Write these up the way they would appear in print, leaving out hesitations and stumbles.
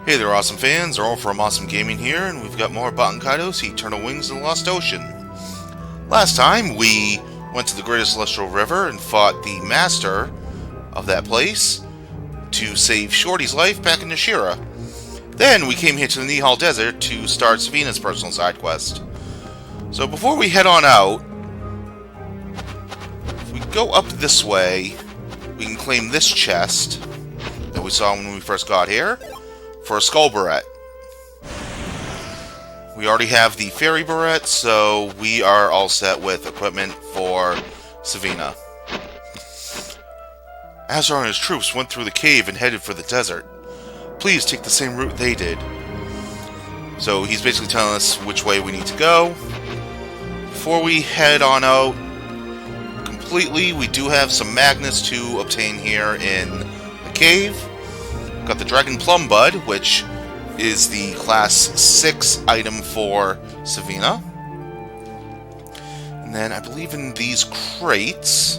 Hey there, awesome fans. Earl from Awesome Gaming here, and we've got more Baten Kaitos, Eternal Wings of the Lost Ocean. Last time, we went to the Greatest Celestial River and fought the master of that place to save Shorty's life back in Nashira. Then, we came here to the Nihal Desert to start Savina's personal side quest. So before we head on out, if we go up this way, we can claim this chest that we saw when we first got here for a skull barrette. We already have the fairy barrette, so we are all set with equipment for Savina. Azar and his troops went through the cave and headed for the desert. Please take the same route they did. So he's basically telling us which way we need to go. Before we head on out completely, we do have some magnets to obtain here in the cave. Got the Dragon Plum Bud, which is the Class 6 item for Savina. And then I believe in these crates,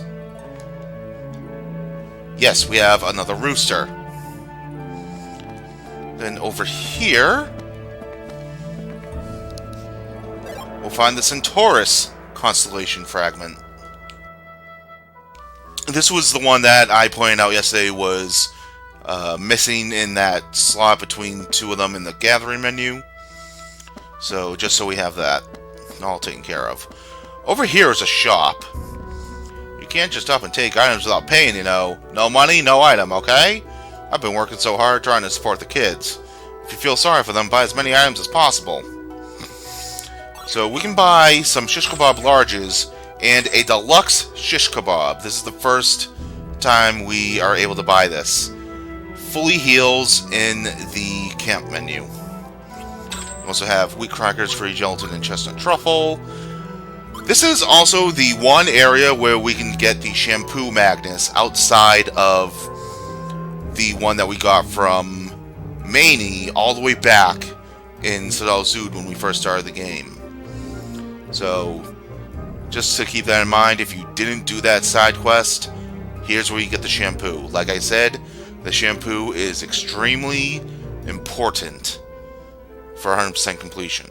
yes, we have another rooster. Then over here, we'll find the Centaurus constellation fragment. This was the one that I pointed out yesterday was missing in that slot between two of them in the gathering menu. So just so we have that all taken care of. Over here is a shop. You can't just up and take items without paying, you know. No money, no item, okay? I've been working so hard trying to support the kids. If you feel sorry for them, buy as many items as possible. So we can buy some shish kebab larges and a deluxe shish kebab. This is the first time we are able to buy this. Fully heals in the camp menu. We also have wheat crackers, free gelatin, and chestnut truffle. This is also the one area where we can get the shampoo magnets outside of the one that we got from Mani all the way back in Sadal Zud when we first started the game. So, just to keep that in mind, if you didn't do that side quest, here's where you get the shampoo. Like I said, the shampoo is extremely important for 100% completion.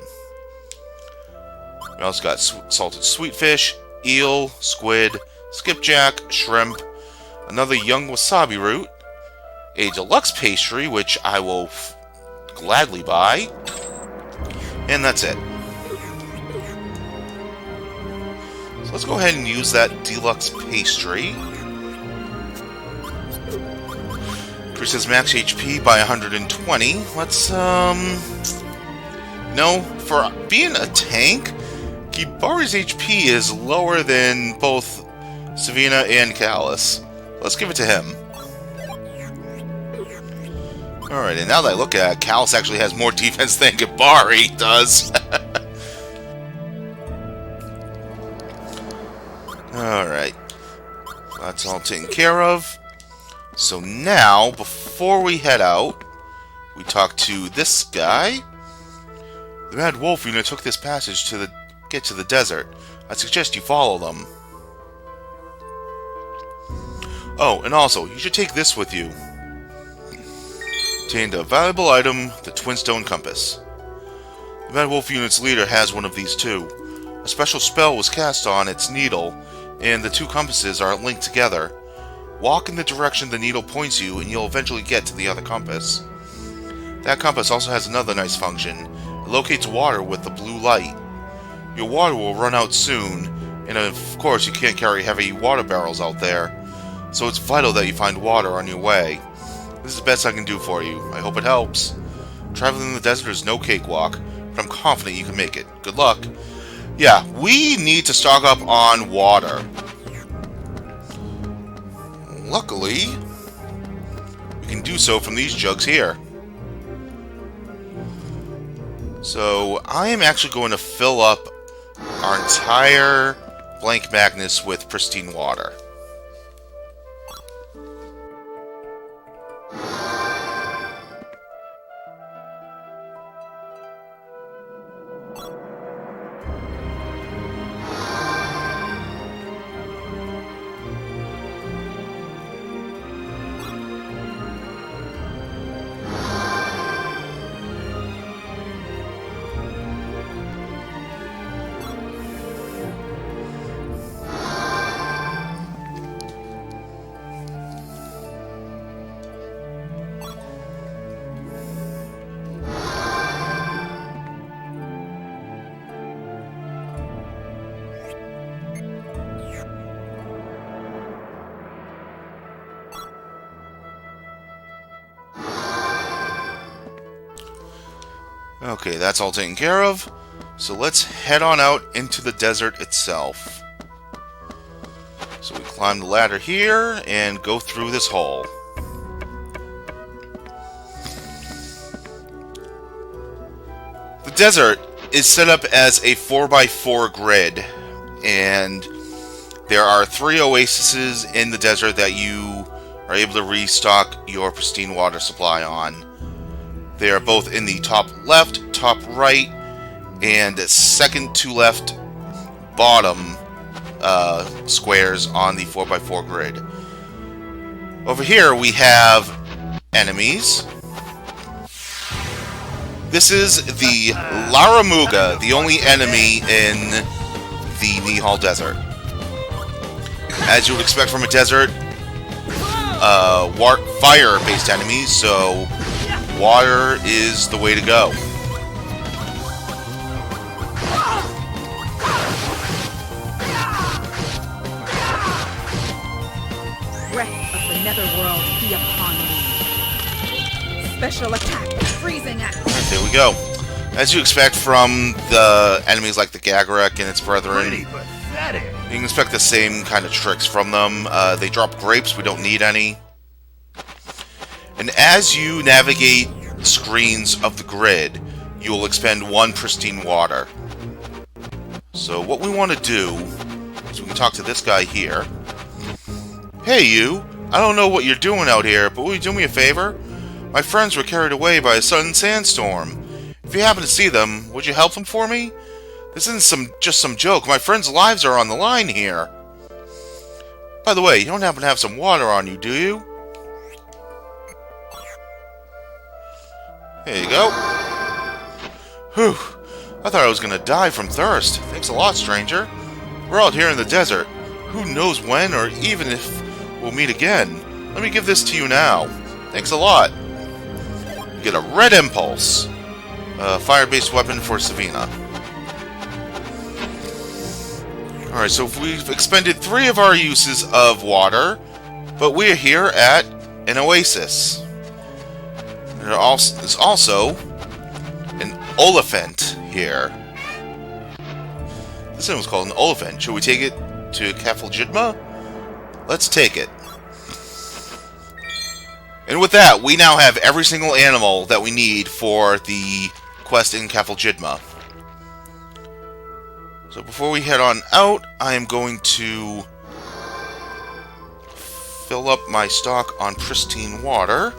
We also got salted sweetfish, eel, squid, skipjack, shrimp, another young wasabi root, a deluxe pastry, which I will gladly buy, and that's it. So let's go ahead and use that deluxe pastry. Increases max HP by 120. Let's, no, for being a tank, Kibari's HP is lower than both Savina and Callus. Let's give it to him. Alright, and now that I look at it, Callus actually has more defense than Kibari does. Alright, that's all taken care of. So now, before we head out, we talk to this guy. The Mad Wolf unit took this passage to get to the desert. I suggest you follow them. Oh, and also, you should take this with you. Obtained a valuable item, the Twin Stone Compass. The Mad Wolf unit's leader has one of these too. A special spell was cast on its needle, and the two compasses are linked together. Walk in the direction the needle points you, and you'll eventually get to the other compass. That compass also has another nice function. It locates water with the blue light. Your water will run out soon, and of course you can't carry heavy water barrels out there, so it's vital that you find water on your way. This is the best I can do for you. I hope it helps. Traveling in the desert is no cakewalk, but I'm confident you can make it. Good luck. Yeah, we need to stock up on water. Luckily, we can do so from these jugs here. So, I am actually going to fill up our entire blank magnets with pristine water. Okay, that's all taken care of. So let's head on out into the desert itself. So we climb the ladder here and go through this hole. The desert is set up as a 4x4 grid, and there are 3 oases in the desert that you are able to restock your pristine water supply on. They are both in the top left, top right, and second to left bottom squares on the 4x4 grid. Over here we have enemies. This is the Laramuga, the only enemy in the Nihal Desert. As you would expect from a desert, fire-based enemies, so water is the way to go. Breath of the netherworld be upon me. Special attack, freezing axe. Alright, there we go. As you expect from the enemies like the Gagarek and its brethren, you can expect the same kind of tricks from them. They drop grapes, we don't need any. And as you navigate screens of the grid, you will expend 1 pristine water. So what we want to do is we can talk to this guy here. Hey you, I don't know what you're doing out here, but will you do me a favor? My friends were carried away by a sudden sandstorm. If you happen to see them, would you help them for me? This isn't just some joke. My friends' lives are on the line here. By the way, you don't happen to have some water on you, do you? Here you go. Whew. I thought I was gonna die from thirst. Thanks a lot, stranger. We're out here in the desert. Who knows when or even if we'll meet again. Let me give this to you now. Thanks a lot. You get a red impulse. A fire-based weapon for Savina. Alright, so we've expended 3 of our uses of water, but we're here at an oasis. There is also an Oliphant here. This thing was called an Oliphant. Should we take it to Kefalgidma? Let's take it. And with that, we now have every single animal that we need for the quest in Kefalgidma. So before we head on out, I am going to fill up my stock on pristine water.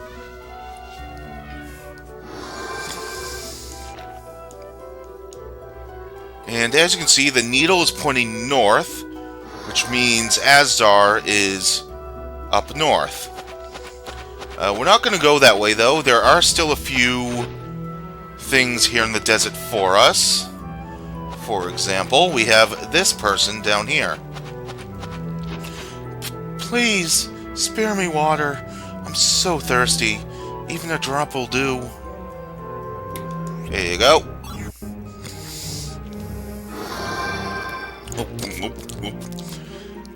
And as you can see, the needle is pointing north, which means Asdar is up north. We're not going to go that way, though. There are still a few things here in the desert for us. For example, we have this person down here. Please, spare me water. I'm so thirsty. Even a drop will do. There you go.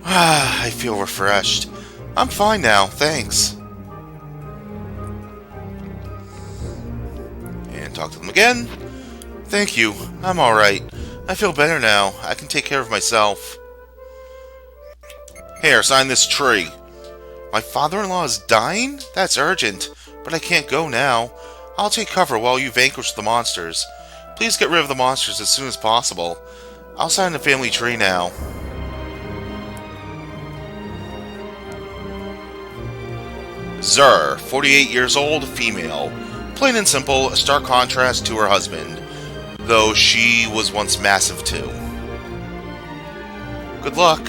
I feel refreshed. I'm fine now, thanks. And talk to them again. Thank you, I'm alright. I feel better now. I can take care of myself. Here, sign this tree. My father-in-law is dying? That's urgent, but I can't go now. I'll take cover while you vanquish the monsters. Please get rid of the monsters as soon as possible. I'll sign the family tree now. Zur, 48 years old, female. Plain and simple, a stark contrast to her husband, though she was once massive too. Good luck.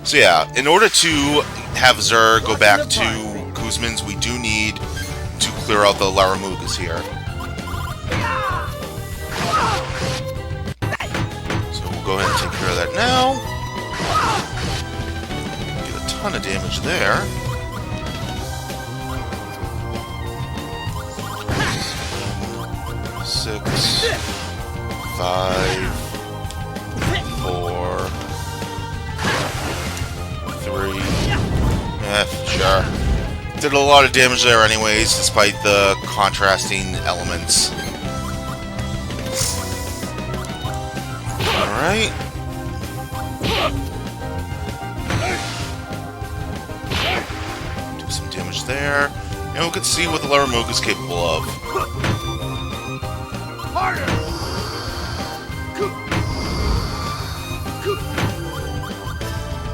So yeah, in order to have Zur go back to Kuzmin's, we do need to clear out the Laramugas here. So we'll go ahead and take care of that now. Get a ton of damage there. Six, 5, 4, 3. Sure. Did a lot of damage there anyways, despite the contrasting elements. Alright. Do some damage there. And we can see what the Laramuga is capable of. Harder!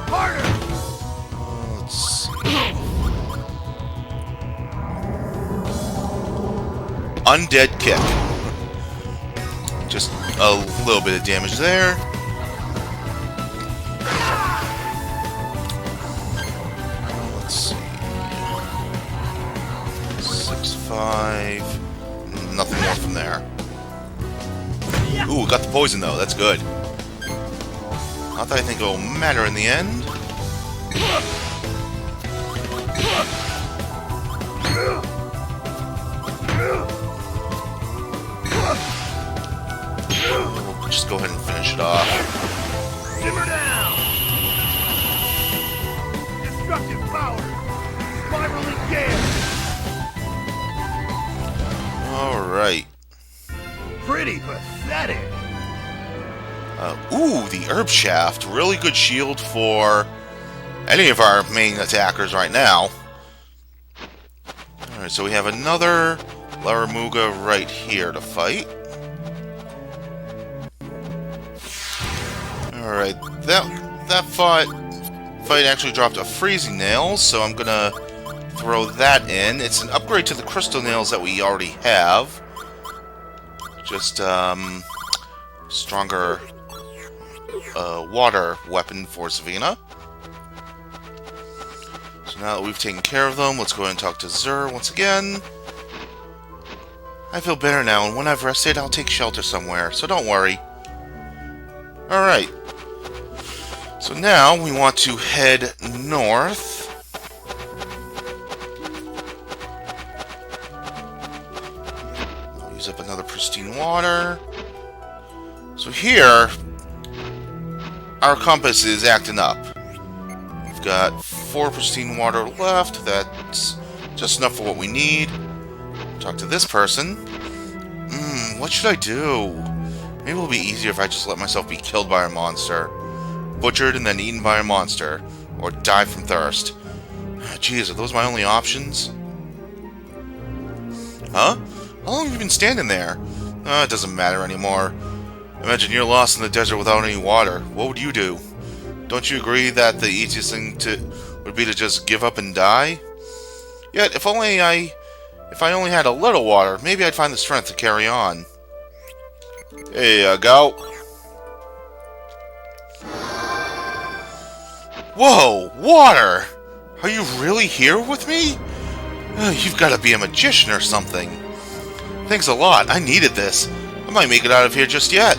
Harder! Let's see. Undead kick. Just a little bit of damage there. Let's see. 6-5. Nothing more from there. Ooh, got the poison though. That's good. Not that I think it'll matter in the end. We'll just go ahead and finish it off. Simmer down! Destructive power! Spiraling gale! Alright. Pretty pathetic! Ooh, the Herb Shaft. Really good shield for any of our main attackers right now. Alright, so we have another Laramuga right here to fight. Alright, that fight actually dropped a freezing nail, so I'm gonna throw that in. It's an upgrade to the crystal nails that we already have. Just stronger water weapon for Savina. So now that we've taken care of them, let's go ahead and talk to Zur once again. I feel better now, and when I've rested, I'll take shelter somewhere, so don't worry. Alright. So now we want to head north. I'll use up another pristine water. So here, our compass is acting up. We've got 4 pristine water left. That's just enough for what we need. Talk to this person. What should I do? Maybe it'll be easier if I just let myself be killed by a monster. Butchered and then eaten by a monster. Or die from thirst. Jeez, are those my only options? Huh? How long have you been standing there? It doesn't matter anymore. Imagine you're lost in the desert without any water. What would you do? Don't you agree that the easiest thing would be to just give up and die? Yet, if I only had a little water, maybe I'd find the strength to carry on. Here you go. Whoa, water! Are you really here with me? You've got to be a magician or something. Thanks a lot. I needed this. I might make it out of here just yet.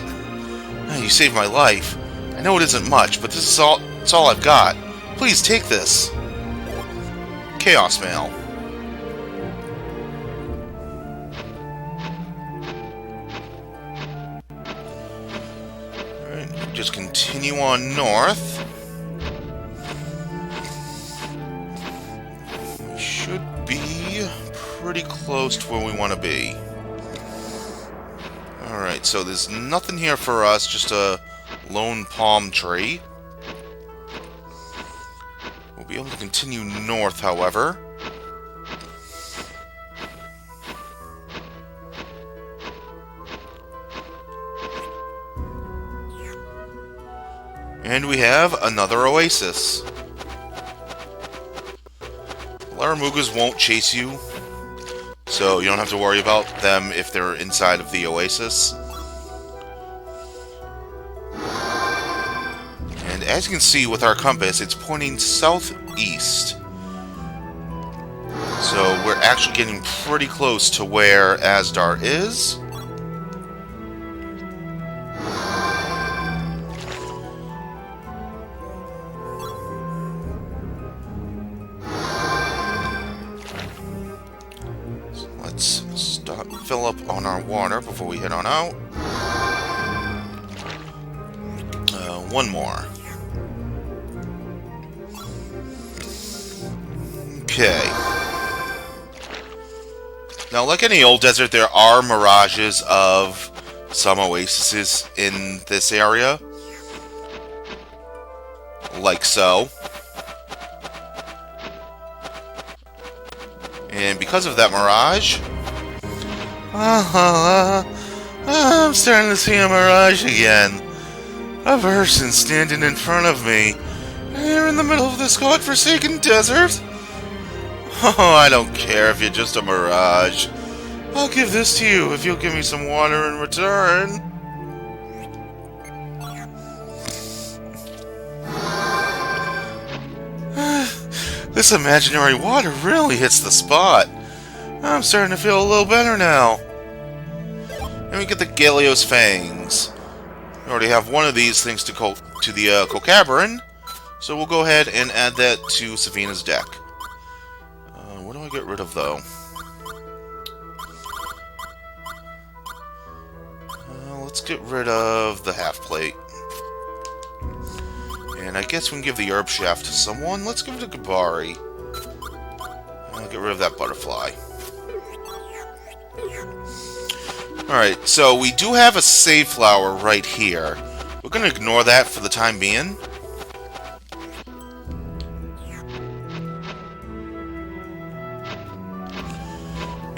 You saved my life. I know it isn't much, but it's all I've got. Please take this. Chaos Mail. Alright, just continue on north. We should be pretty close to where we want to be. Alright, so there's nothing here for us, just a lone palm tree. We'll be able to continue north, however. And we have another oasis. Laramugas won't chase you, so you don't have to worry about them if they're inside of the oasis. And as you can see with our compass, it's pointing southeast. So we're actually getting pretty close to where Asdar is. Fill up on our water before we head on out. One more. Okay. Now, like any old desert, there are mirages of some oases in this area. Like so. And because of that mirage... I'm starting to see a mirage again. A person standing in front of me. Here in the middle of this godforsaken desert? Oh, I don't care if you're just a mirage. I'll give this to you if you'll give me some water in return. This imaginary water really hits the spot. I'm starting to feel a little better now. And we get the Galeos Fangs. We already have one of these things to the Cocabarin, so we'll go ahead and add that to Savina's deck. What do I get rid of, though? Let's get rid of the half plate. And I guess we can give the herb shaft to someone. Let's give it to Gabari. I'll get rid of that butterfly. Alright, so we do have a save flower right here. We're going to ignore that for the time being.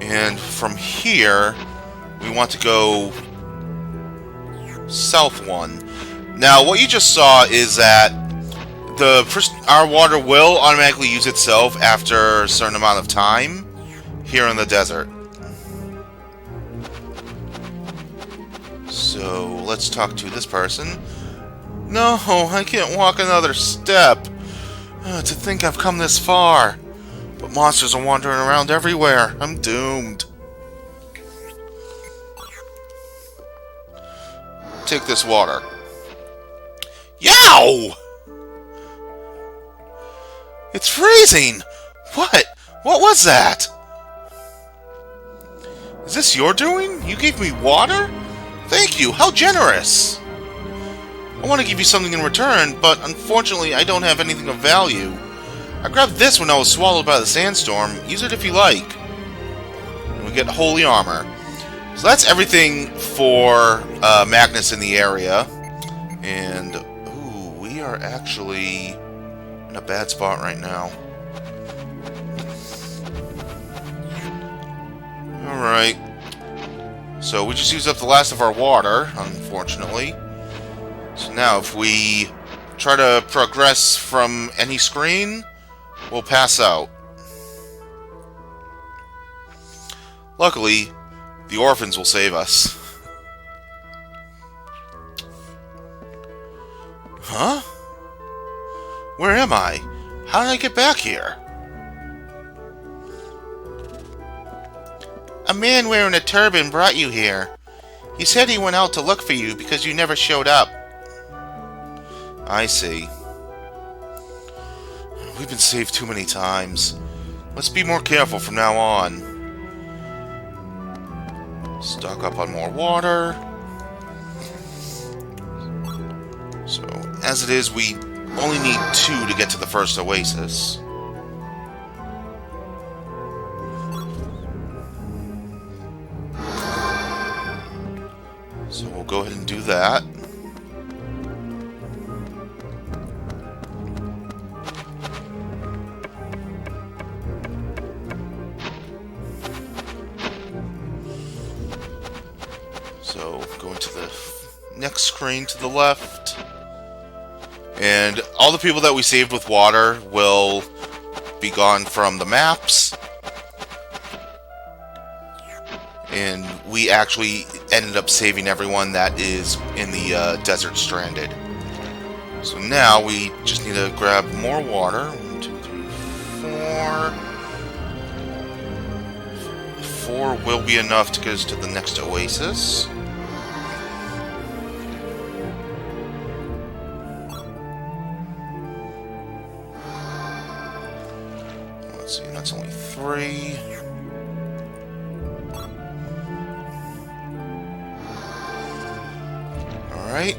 And from here, we want to go south one. Now, what you just saw is that our water will automatically use itself after a certain amount of time here in the desert. So, let's talk to this person. No, I can't walk another step. To think I've come this far. But monsters are wandering around everywhere. I'm doomed. Take this water. Yow! It's freezing! What? What was that? Is this your doing? You gave me water? Thank you, how generous! I want to give you something in return, but unfortunately I don't have anything of value. I grabbed this when I was swallowed by the sandstorm. Use it if you like. And we get holy armor. So that's everything for Magnus in the area. And, ooh, we are actually in a bad spot right now. Alright. So we just used up the last of our water, unfortunately. So now if we try to progress from any screen, we'll pass out. Luckily, the orphans will save us. Huh? Where am I? How did I get back here? A man wearing a turban brought you here. He said he went out to look for you because you never showed up. I see. We've been saved too many times. Let's be more careful from now on. Stock up on more water. So, as it is, we only need 2 to get to the first oasis. So we'll go ahead and do that. So going to the next screen to the left. And all the people that we saved with water will be gone from the maps. And we actually ended up saving everyone that is in the desert stranded. So now we just need to grab more water. 1, 2, 3, 4. 4 will be enough to get us to the next oasis. Let's see, that's only 3. Alright,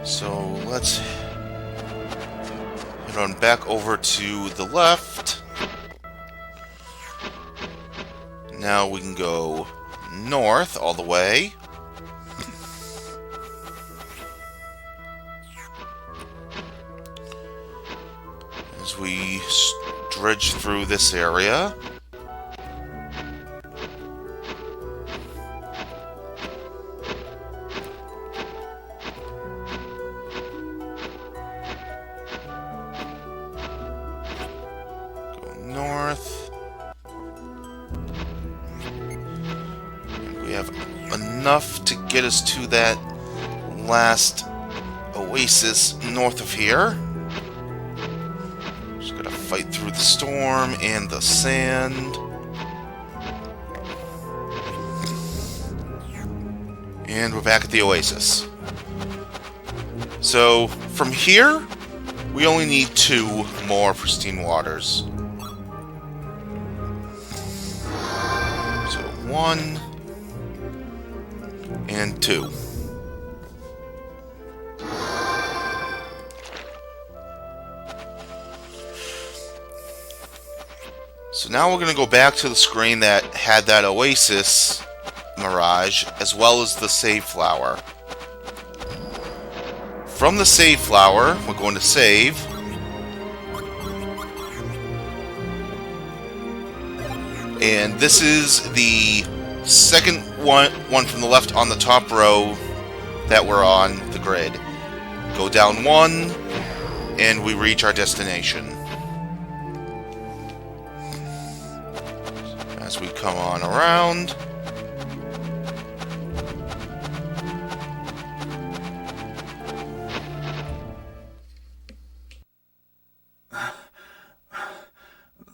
so let's head on back over to the left. Now we can go north all the way. As we dredge through this area. Go north. And we have enough to get us to that last oasis north of here. Fight through the storm and the sand. And we're back at the oasis. So, from here, we only need 2 more pristine waters. So, 1 and 2. So now we're going to go back to the screen that had that oasis mirage, as well as the save flower. From the save flower, we're going to save. And this is the second one from the left on the top row that we're on the grid. Go down 1, and we reach our destination. As we come on around.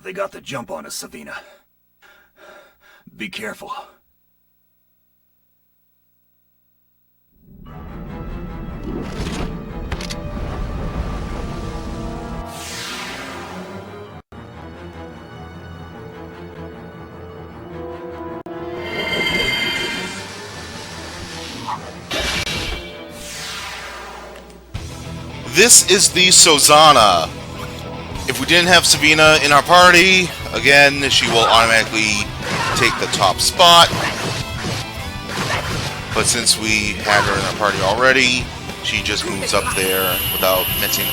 They got the jump on us, Savina. Be careful. This is the Sozana. If we didn't have Savina in our party, again, she will automatically take the top spot. But since we had her in our party already, she just moves up there without messing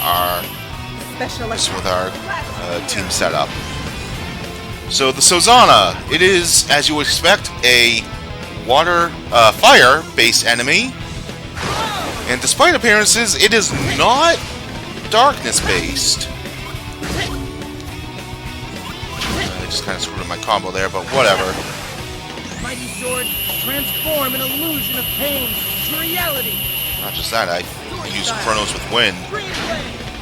with our team setup. So the Sozana, it is, as you would expect, a fire-based enemy. And despite appearances, it is not darkness-based. I just kind of screwed up my combo there, but whatever. Mighty sword, transform an illusion of pain to reality. Not just that, I used Chronos with wind.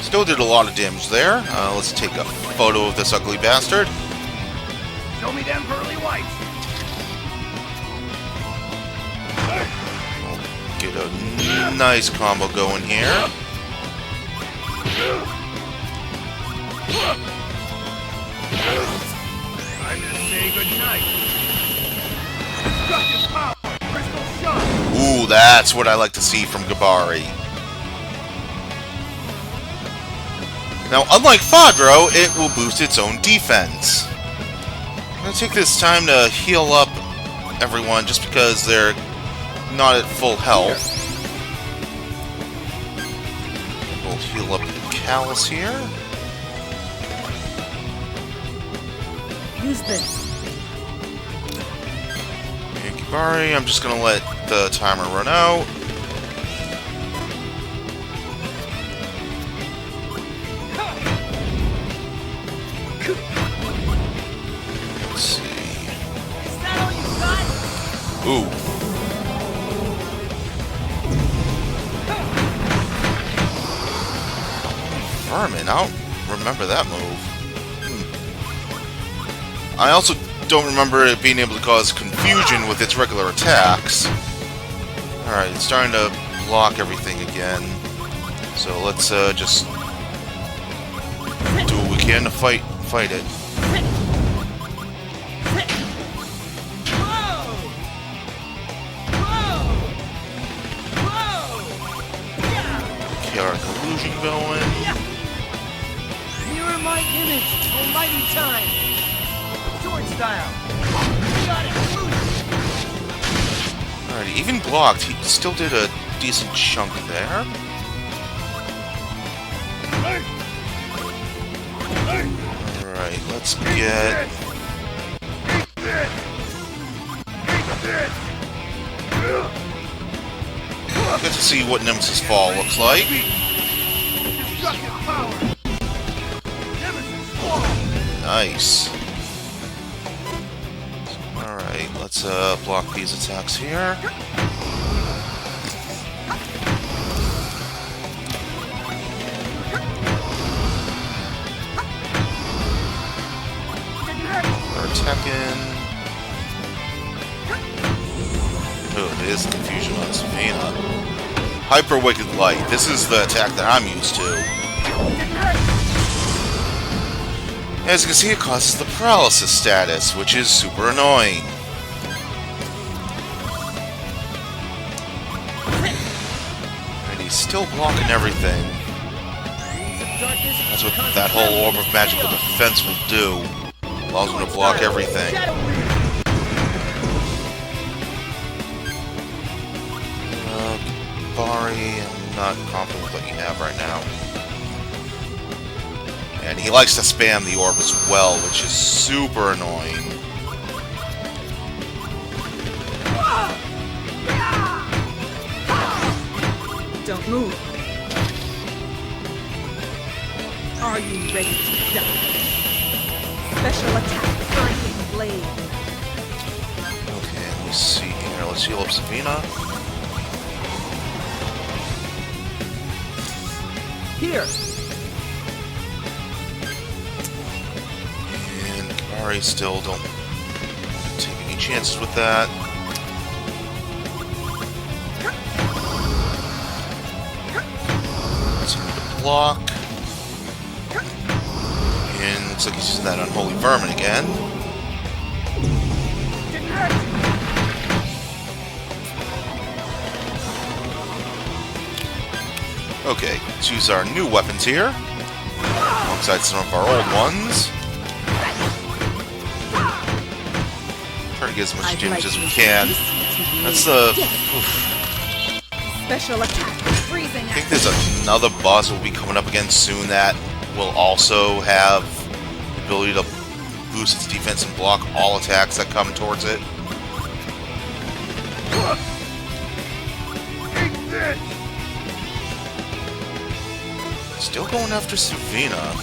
Still did a lot of damage there. Let's take a photo of this ugly bastard. Show me them pearly whites. Get a nice combo going here. Time to say goodnight. Destructive power, crystal shot. Ooh, that's what I like to see from Gabari. Now, unlike Fadro, it will boost its own defense. I'm going to take this time to heal up everyone just because they're not at full health. We'll heal up Callus here. Use this. And Gabari, I'm just going to let the timer run out. Let's see. Is that all you got? Ooh. Vermin, I don't remember that move. I also don't remember it being able to cause confusion with its regular attacks. Alright, it's starting to block everything again. So let's just do what we can to fight it. Chaotic illusion going. Mirror my image, almighty time. Sword style. Got it. Alrighty, even blocked, he still did a decent chunk there. Alright, let's get... Get to see what Nemesis Fall looks like. Nice. Alright, let's block these attacks here. We're attacking. Oh, it is the confusion on Savannah. Hyper Wicked Light. This is the attack that I'm used to. As you can see, it causes the paralysis status, which is super annoying. And he's still blocking everything. That's what that whole Orb of Magical Defense will do. Allows him to block everything. Bari, I'm not confident with what you have right now. And he likes to spam the orb as well, which is super annoying. Don't move. Are you ready to die? Special attack, Burning Blade. Okay, let me see here. Let's heal up Savina. Here. And Kabari still don't take any chances with that. Let's need to block. And looks like he's using that Unholy Vermin again. Okay, let's use our new weapons here, alongside some of our old ones. Try to get as much damage as we can. That's the... Special attack, freezing. I think there's another boss we'll be coming up against soon that will also have the ability to boost its defense and block all attacks that come towards it. Still going after Savina.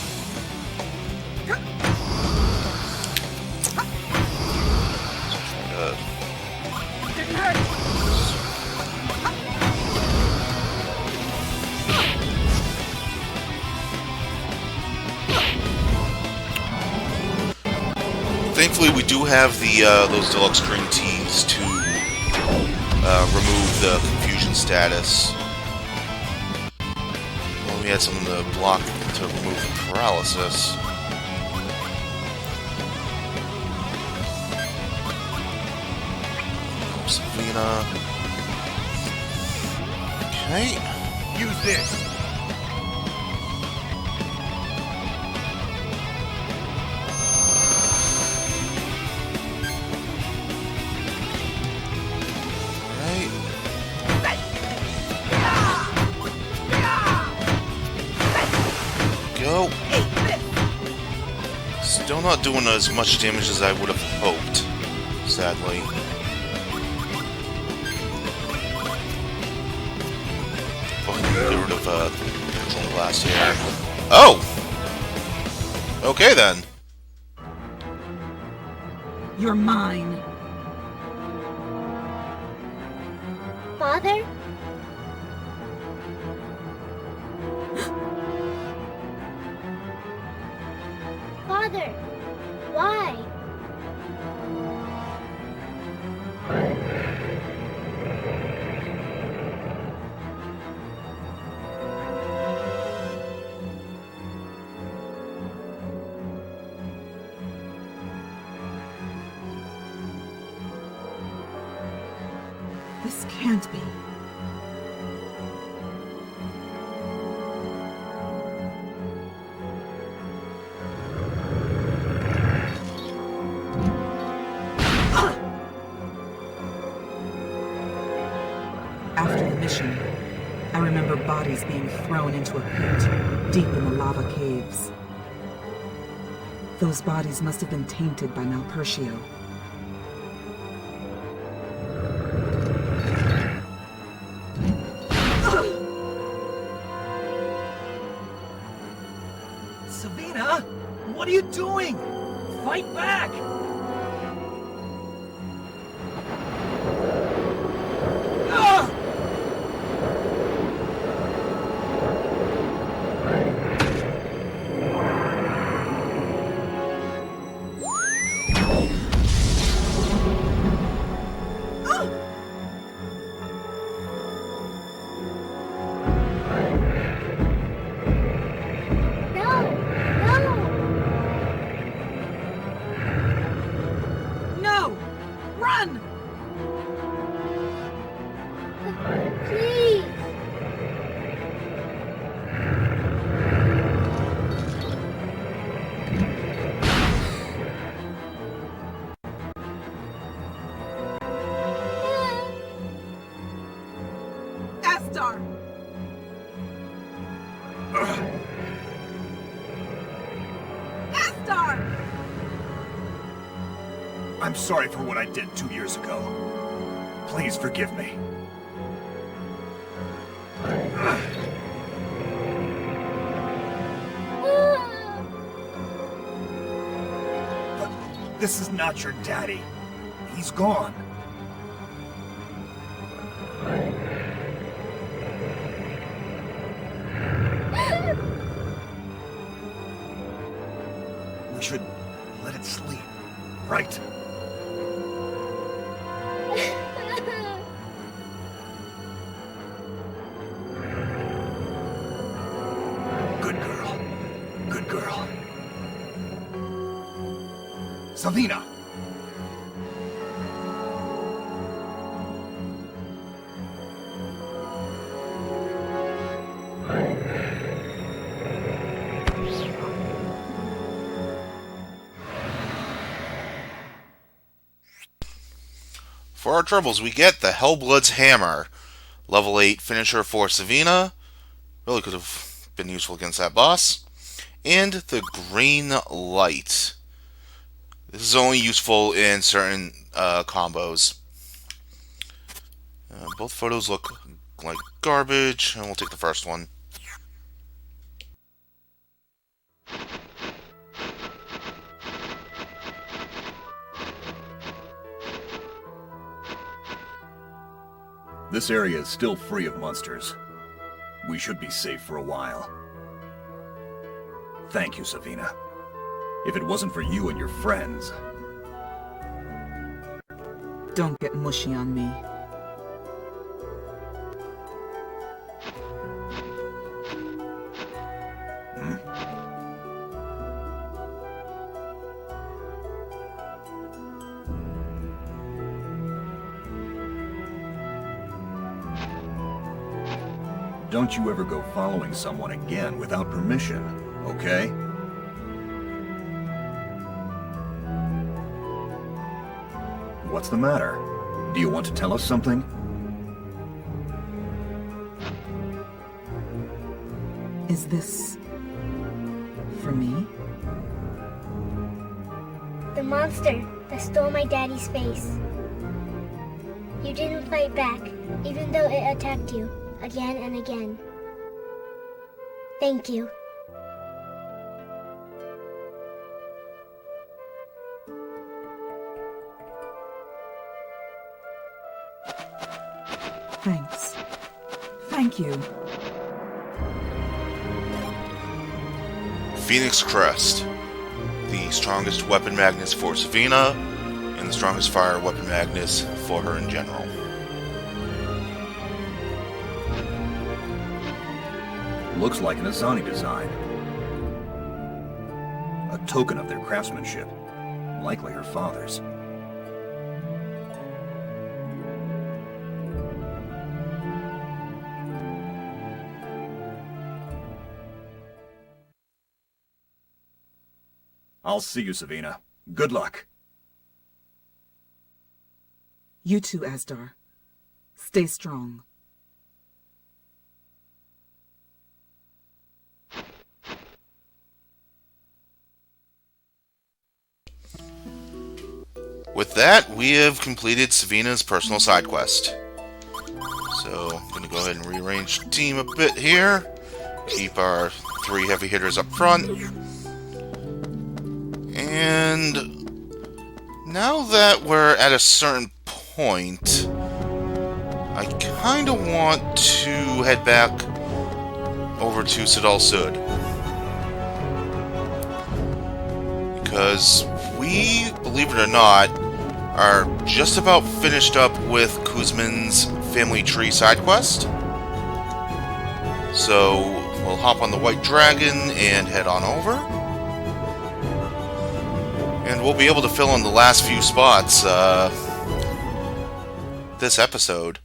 Thankfully, we do have the those deluxe green teas to remove the confusion status. We had something to block to remove the paralysis. Savina. Okay. Use this. Go. Still not doing as much damage as I would have hoped, sadly. Get rid of the last here. Oh! Okay then. You're mine. Father? Father, why? This can't be. After the mission, I remember bodies being thrown into a pit deep in the lava caves. Those bodies must have been tainted by Malpertio. Savina, what are you doing? Fight back! Ah! No! No! No! Run! Please! Astar! Astar! I'm sorry for what I did 2 years ago. Please forgive me. But this is not your daddy. He's gone. We should let it sleep, right? Good girl. Good girl. Savina! For our troubles, we get the Hellblood's Hammer. Level 8 finisher for Savina. Really could have been useful against that boss. And the Green Light. This is only useful in certain combos. Both photos look like garbage, and we'll take the first one. This area is still free of monsters. We should be safe for a while. Thank you, Savina. If it wasn't for you and your friends... Don't get mushy on me. Don't you ever go following someone again without permission, okay? What's the matter? Do you want to tell us something? Is this... for me? The monster that stole my daddy's face. You didn't fight back, even though it attacked you again and again. Thank you. Thanks. Thank you. Phoenix Crest. The strongest weapon magnets for Savina, and the strongest fire weapon magnets for her in general. Looks like an Asani design. A token of their craftsmanship. Likely her father's. I'll see you, Savina. Good luck. You too, Asdar. Stay strong. with that, we have completed Savina's personal side quest. So, I'm going to go ahead and rearrange the team a bit here. Keep our 3 heavy hitters up front. And now that we're at a certain point, I kind of want to head back over to Sidal Sud. Because we, believe it or not, are just about finished up with Kuzmin's family tree side quest. So we'll hop on the White Dragon and head on over. And we'll be able to fill in the last few spots this episode.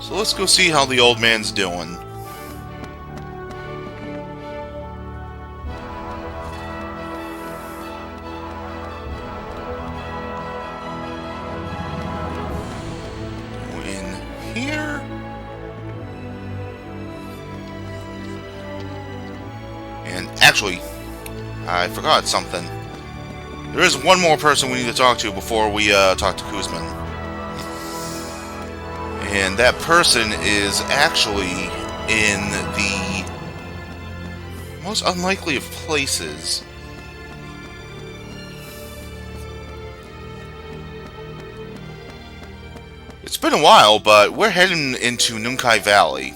So let's go see how the old man's doing. Go in here. And actually, I forgot something. There is one more person we need to talk to before we talk to Kuzmin. And that person is actually in the most unlikely of places. It's been a while, but we're heading into Nunkai Valley.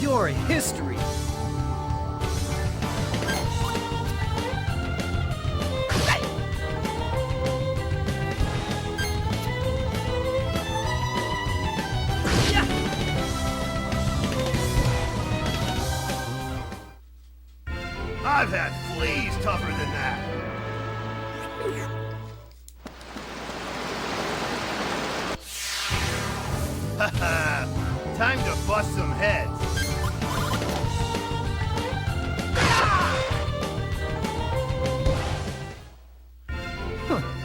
Your history. I've had fleas tougher than that. Haha, time to bust some heads.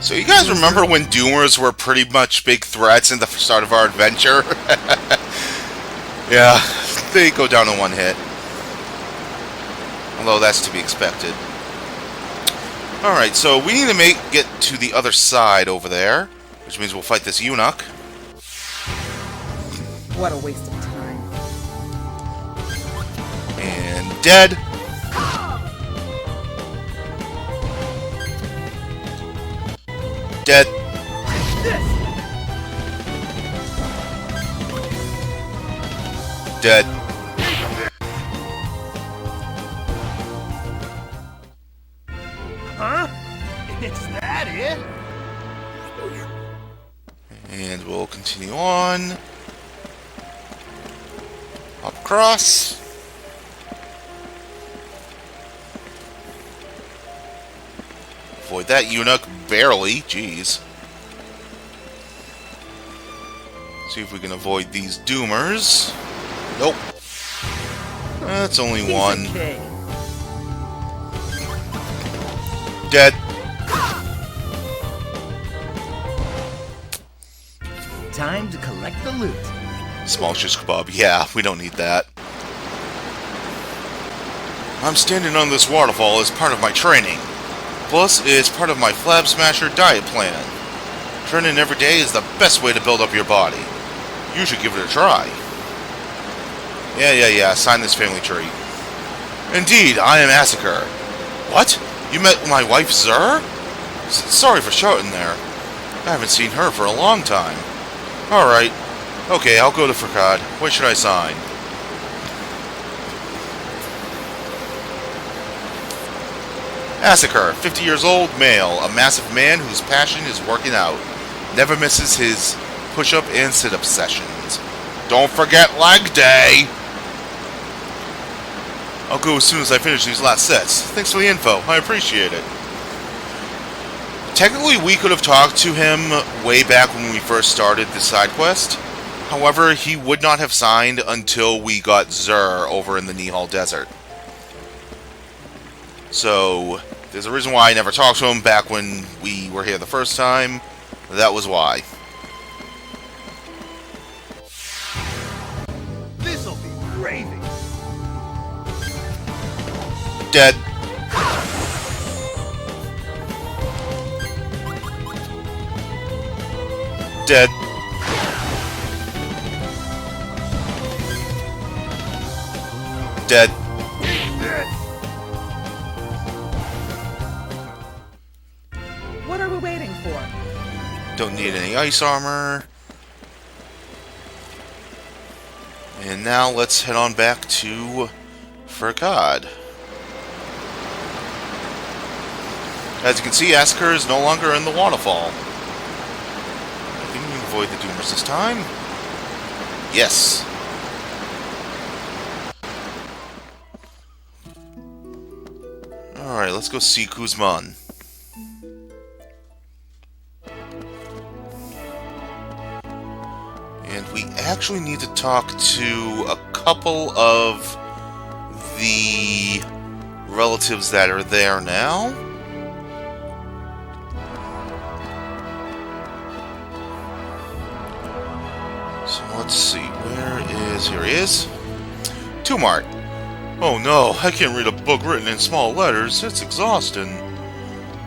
So you guys remember when Doomers were pretty much big threats in the start of our adventure? Yeah, they go down in one hit. Although that's to be expected. Alright, so we need to get to the other side over there, which means we'll fight this eunuch. What a waste of time. And dead. Dead. Dead. Huh? Is that it? And we'll continue on. Hop across. Avoid that eunuch barely. Jeez. See if we can avoid these doomers. Nope. That's only one. Okay. Dead. Time to collect the loot. Small shish kebab. Yeah, we don't need that. I'm standing on this waterfall as part of my training. Plus, it's part of my Flab Smasher diet plan. Training every day is the best way to build up your body. You should give it a try. Yeah, sign this family tree. Indeed, I am Asakur. What? You met my wife, Zur? Sorry for shouting there. I haven't seen her for a long time. Alright. Okay, I'll go to Fakad. What should I sign? Asakur, 50 years old, male, a massive man whose passion is working out. Never misses his push-up and sit-up sessions. Don't forget leg day! I'll go as soon as I finish these last sets. Thanks for the info. I appreciate it. Technically, we could have talked to him way back when we first started the side quest. However, he would not have signed until we got Zur over in the Nihal Desert. So, there's a reason why I never talked to him back when we were here the first time. That was why. This'll be gravy. Dead. Dead. Dead. What are we waiting for? Don't need any ice armor. And now let's head on back to Furkad. As you can see, Asker is no longer in the waterfall. I think we can avoid the Doomers this time. Yes. Alright, let's go see Kuzman. And we actually need to talk to a couple of the relatives that are there now. So let's see, here he is. Tumart. Oh no, I can't read a book written in small letters, it's exhausting.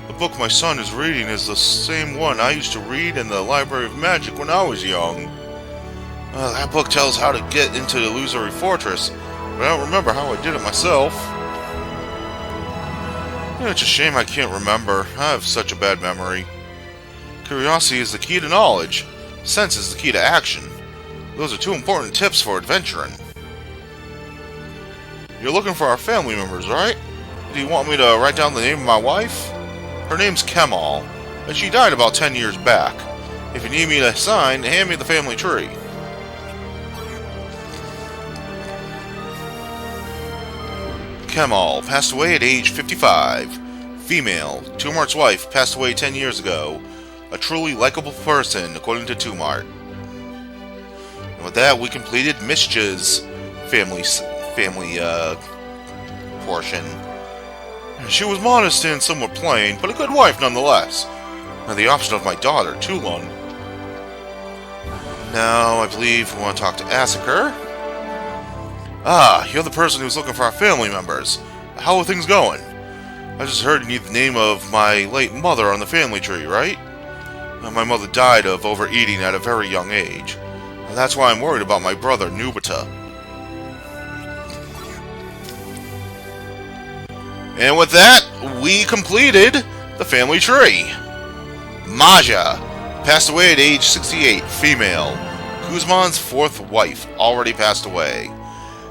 The book my son is reading is the same one I used to read in the Library of Magic when I was young. That book tells how to get into the Illusory Fortress, but I don't remember how I did it myself. It's a shame I can't remember. I have such a bad memory. Curiosity is the key to knowledge. Sense is the key to action. Those are two important tips for adventuring. You're looking for our family members, right? Do you want me to write down the name of my wife? Her name's Kemal, and she died about 10 years back. If you need me to sign, hand me the family tree. Kemal passed away at age 55. Female. Tumart's wife passed away 10 years ago. A truly likable person, according to Tumart. And with that, we completed Mishja's family portion. She was modest and somewhat plain, but a good wife nonetheless. And the option of my daughter, Tulun. Now, I believe we want to talk to Asakur. Ah, you're the person who's looking for our family members. How are things going? I just heard you need the name of my late mother on the family tree, right? My mother died of overeating at a very young age. That's why I'm worried about my brother, Nubita. And with that, we completed the family tree. Maja passed away at age 68, female. Kuzman's fourth wife already passed away.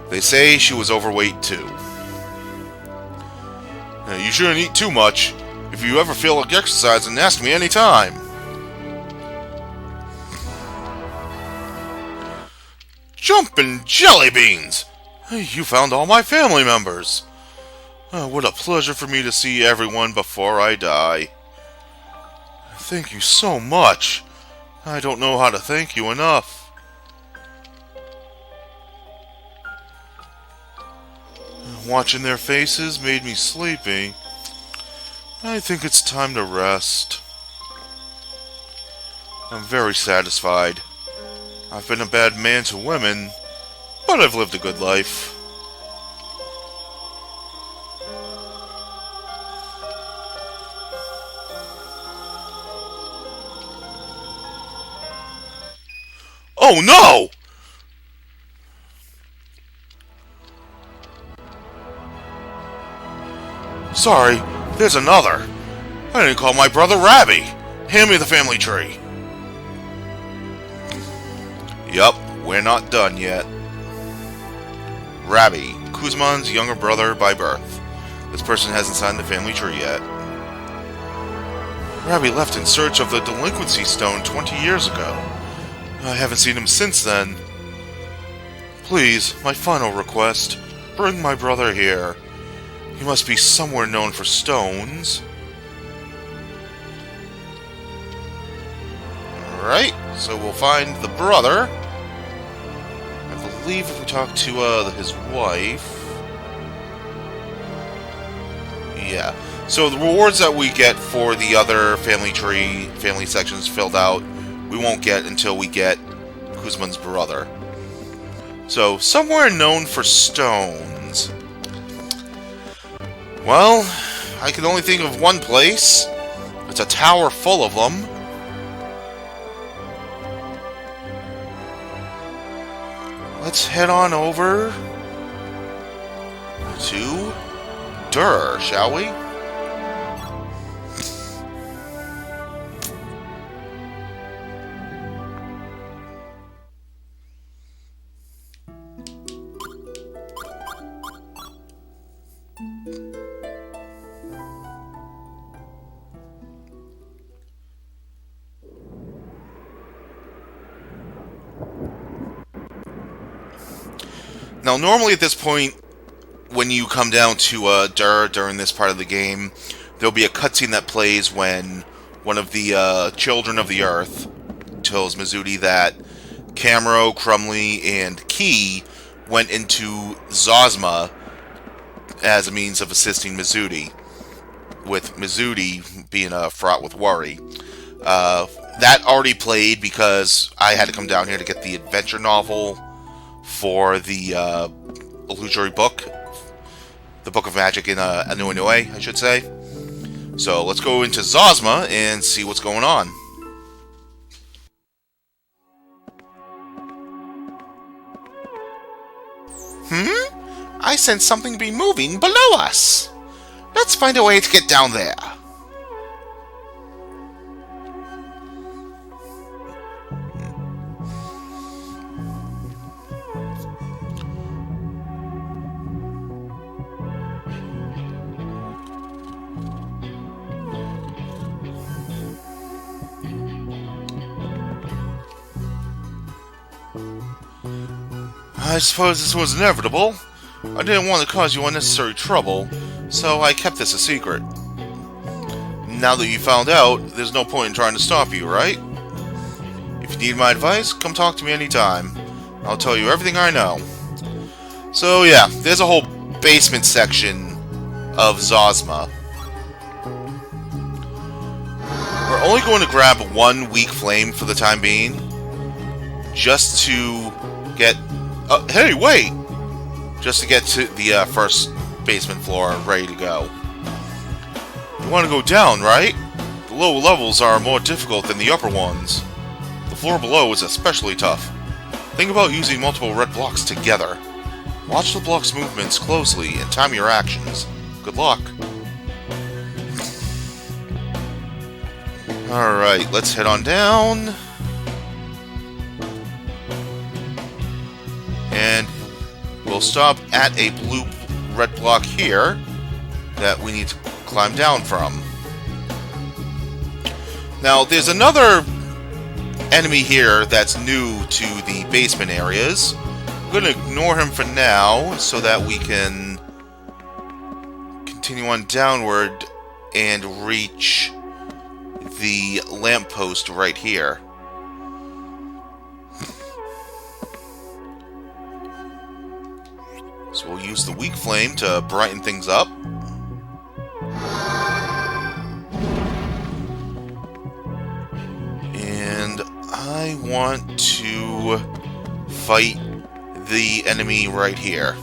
They say she was overweight too. Now, you shouldn't eat too much. If you ever feel like exercising, ask me anytime. Jumpin' jelly beans! You found all my family members. What a pleasure for me to see everyone before I die. Thank you so much. I don't know how to thank you enough. Watching their faces made me sleepy. I think it's time to rest. I'm very satisfied. I've been a bad man to women, but I've lived a good life. Oh no! Sorry, there's another. I didn't call my brother Rabbi. Hand me the family tree. Yup, we're not done yet. Rabbi, Kuzman's younger brother by birth. This person hasn't signed the family tree yet. Rabbi left in search of the Delinquency Stone 20 years ago. I haven't seen him since then. Please, my final request, bring my brother here. He must be somewhere known for stones. Alright, so we'll find the brother. believe if we talk to his wife... Yeah. So the rewards that we get for the other family sections filled out, we won't get until we get Kuzman's brother. So, somewhere known for stones. Well, I can only think of one place. It's a tower full of them. Let's head on over to Dur, shall we? Now, normally at this point, when you come down to Dur during this part of the game, there'll be a cutscene that plays when one of the children of the Earth tells Mizuti that Camero, Crumley, and Key went into Zosma as a means of assisting Mizuti, with Mizuti being fraught with worry. That already played because I had to come down here to get the adventure novel for the illusory book, the Book of Magic in Anu Anue, I should say. So let's go into Zosma and see what's going on. I sense something be moving below us. Let's find a way to get down there. I suppose this was inevitable. I didn't want to cause you unnecessary trouble, so I kept this a secret. Now that you found out, there's no point in trying to stop you, right? If you need my advice, come talk to me anytime. I'll tell you everything I know. So yeah, there's a whole basement section of Zosma. We're only going to grab one weak flame for the time being, just to get... hey, wait! Just to get to the first basement floor ready to go. You want to go down, right? The lower levels are more difficult than the upper ones. The floor below is especially tough. Think about using multiple red blocks together. Watch the block's movements closely and time your actions. Good luck. Alright, let's head on down. And we'll stop at a blue-red block here that we need to climb down from. Now, there's another enemy here that's new to the basement areas. I'm going to ignore him for now so that we can continue on downward and reach the lamppost right here. So we'll use the weak flame to brighten things up. And I want to fight the enemy right here.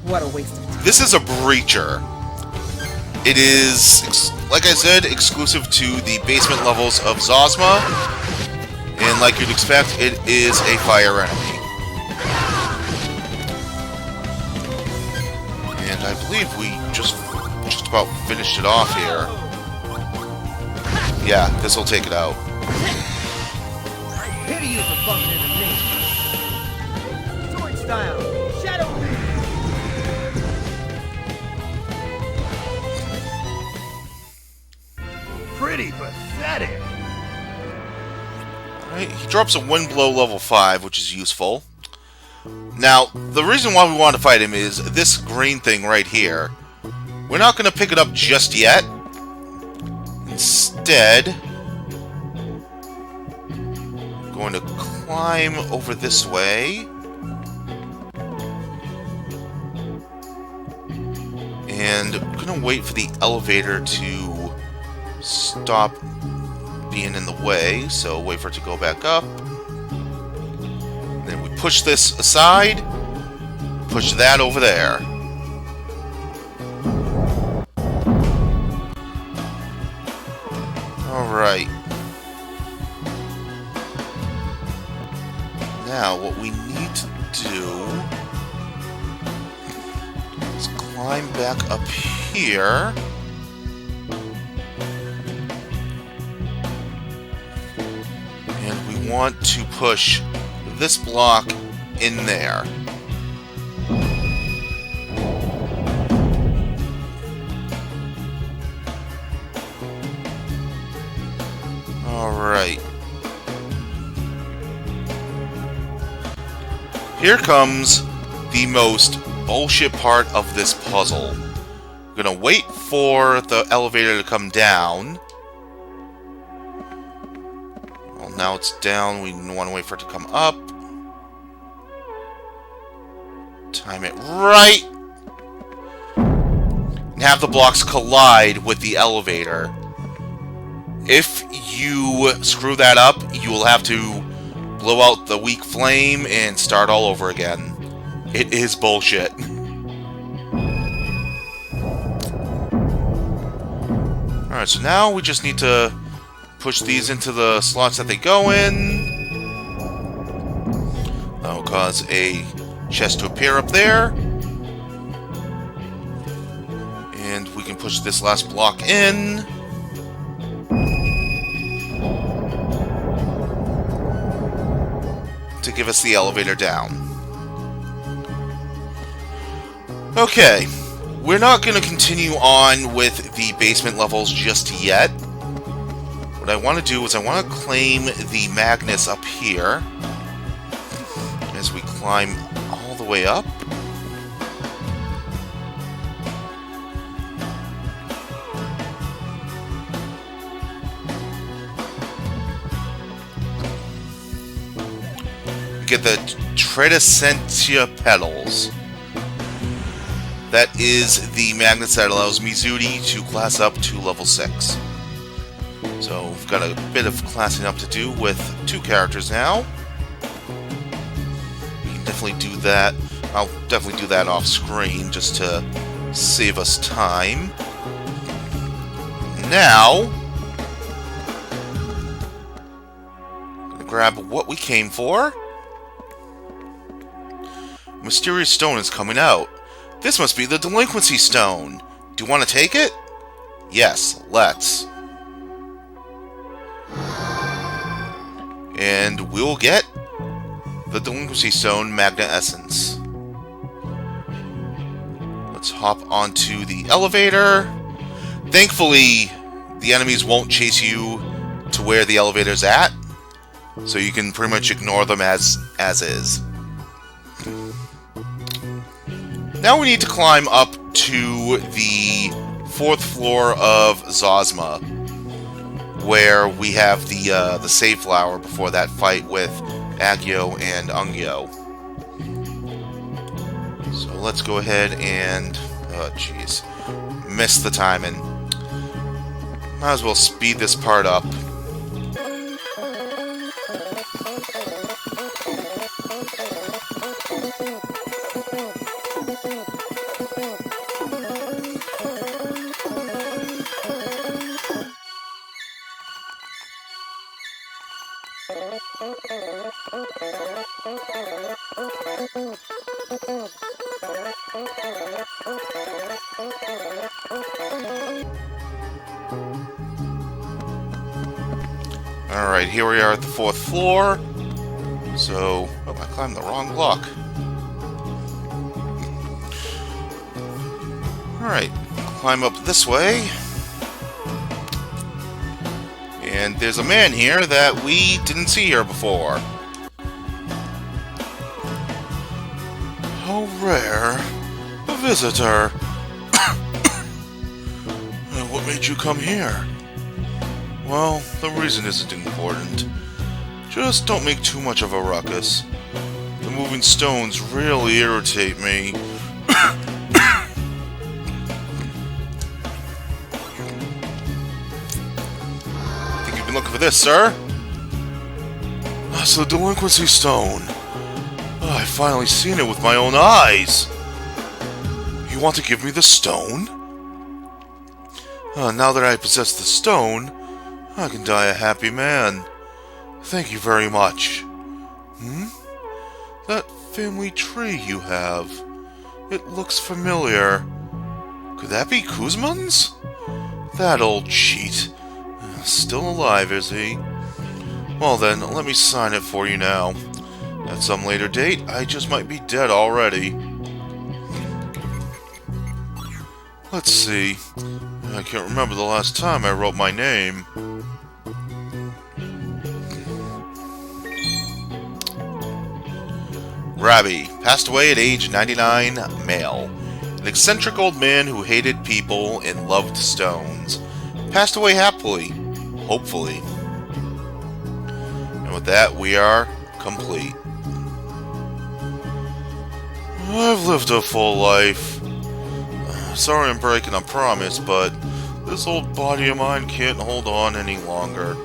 What a waste of time. This is a breacher. It is, like I said, exclusive to the basement levels of Zosma. And like you'd expect, it is a fire enemy. And I believe we just about finished it off here. Yeah, this will take it out. I pity you for bumping into me. Sword style, shadow. Pretty pathetic. Alright, he drops a wind blow level 5, which is useful. Now, the reason why we want to fight him is this green thing right here. We're not going to pick it up just yet. Instead, I'm going to climb over this way. And I'm gonna wait for the elevator to stop being in the way, so wait for it to go back up. Then we push this aside, push that over there. Alright. Now, what we need to do is climb back up here. And we want to push this block in there. Alright. Here comes the most bullshit part of this puzzle. I'm gonna wait for the elevator to come down. Well, now it's down. We want to wait for it to come up. Time it right. And have the blocks collide with the elevator. If you screw that up, you will have to blow out the weak flame and start all over again. It is bullshit. Alright, so now we just need to push these into the slots that they go in. That will cause a chest to appear up there. And we can push this last block in. To give us the elevator down. Okay, we're not going to continue on with the basement levels just yet. What I want to do is I want to claim the Magnus up here as we climb all the way up. Get the tri-Crescendo petals. That is the Magnus that allows Mizuri to class up to level 6. So we've got a bit of classing up to do with 2 characters now. We can definitely do that. I'll definitely do that off screen just to save us time. Now, I'm gonna grab what we came for. Mysterious stone is coming out. This must be the Delinquency Stone. Do you want to take it? Yes, let's. And we'll get the Delinquency Stone Magna Essence. Let's hop onto the elevator. Thankfully, the enemies won't chase you to where the elevator's at, so you can pretty much ignore them as is. Now we need to climb up to the 4th floor of Zosma, where we have the save flower before that fight with Agyo and Ungyo. So let's go ahead and... oh, jeez. Missed the timing. Might as well speed this part up. Alright, here we are at the 4th floor. So, oh, I climbed the wrong block. Alright, climb up this way. And there's a man here that we didn't see here before. How rare a visitor. What made you come here? Well, the reason isn't important. Just don't make too much of a ruckus. The moving stones really irritate me. Think you've been looking for this, sir? That's the Delinquency Stone. Oh, I've finally seen it with my own eyes. You want to give me the stone? Now that I possess the stone, I can die a happy man. Thank you very much. That family tree you have. It looks familiar. Could that be Kuzman's? That old cheat. Still alive, is he? Well then, let me sign it for you now. At some later date, I just might be dead already. Let's see. I can't remember the last time I wrote my name. Rabi, passed away at age 99, male. An eccentric old man who hated people and loved stones. Passed away happily. Hopefully. And with that, we are complete. I've lived a full life. Sorry I'm breaking a promise, but this old body of mine can't hold on any longer.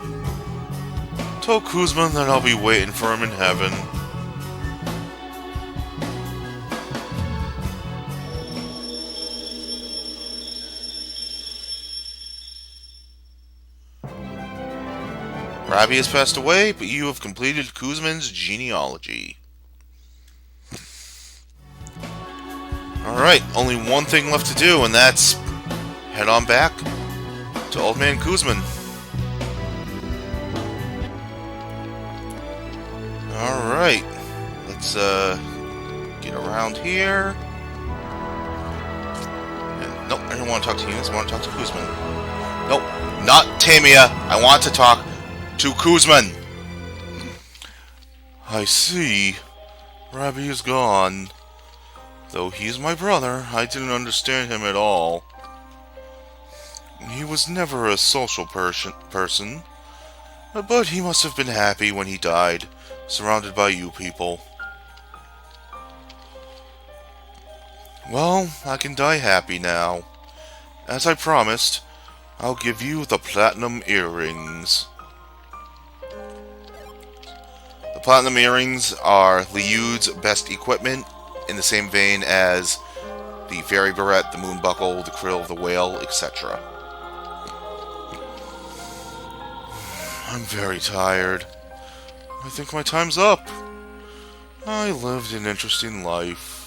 Tell Kuzman that I'll be waiting for him in heaven. Rabi has passed away, but you have completed Kuzman's genealogy. Alright, only one thing left to do, and that's head on back to Old Man Kuzman. Alright, let's get around here. And, nope, I don't want to talk to you, I want to talk to Kuzman. Nope, not Tamia, I want to talk to Kuzman. I see. Rabi is gone. Though he's my brother, I didn't understand him at all. He was never a social person, but he must have been happy when he died, surrounded by you people. Well, I can die happy now. As I promised, I'll give you the platinum earrings. The platinum earrings are Liud's best equipment, in the same vein as the fairy barrette, the moon buckle, the krill of the whale, etc. I'm very tired. I think my time's up. I lived an interesting life.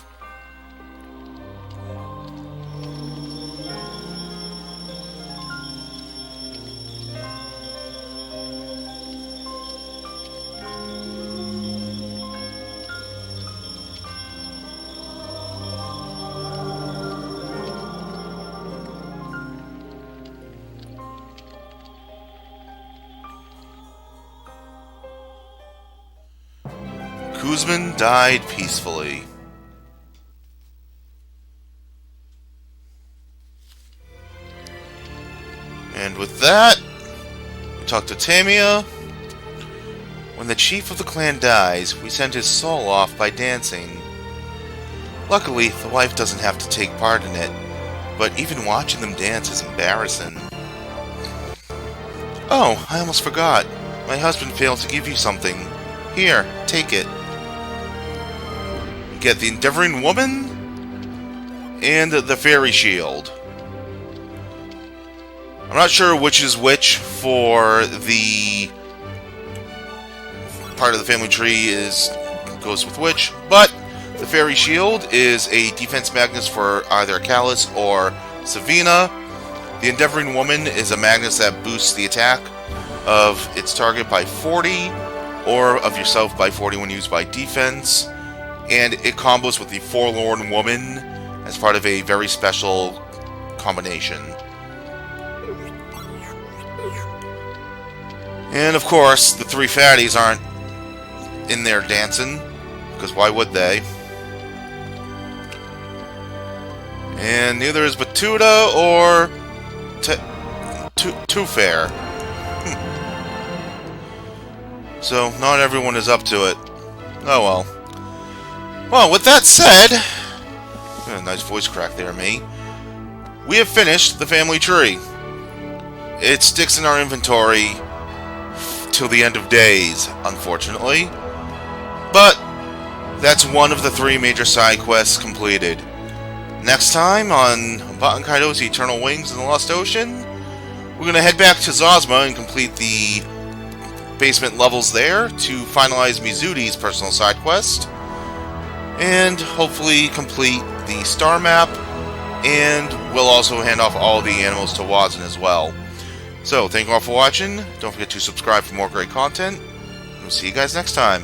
Kuzman died peacefully. And with that, we talk to Tamia. When the chief of the clan dies, we send his soul off by dancing. Luckily, the wife doesn't have to take part in it, but even watching them dance is embarrassing. Oh, I almost forgot. My husband failed to give you something. Here, take it. You get the Endeavoring Woman and the Fairy Shield. I'm not sure which is which for the part of the family tree goes with which, but the Fairy Shield is a defense Magnus for either Callus or Savina. The Endeavoring Woman is a Magnus that boosts the attack of its target by 40, or of yourself by 40 when used by defense, and it combos with the Forlorn Woman as part of a very special combination. And of course, the three fatties aren't in there dancing, because why would they? And neither is Batuta or Too Fair. So, not everyone is up to it. Oh well. Well, with that said... nice voice crack there, me. We have finished the family tree. It sticks in our inventory till the end of days, unfortunately. But that's one of the 3 major side quests completed. Next time on Baten Kaitos Eternal Wings in the Lost Ocean, we're going to head back to Zosma and complete the basement levels there to finalize Mizuti's personal side quest, and hopefully complete the star map, and we'll also hand off all the animals to Wazin as well. So, thank you all for watching. Don't forget to subscribe for more great content. We'll see you guys next time.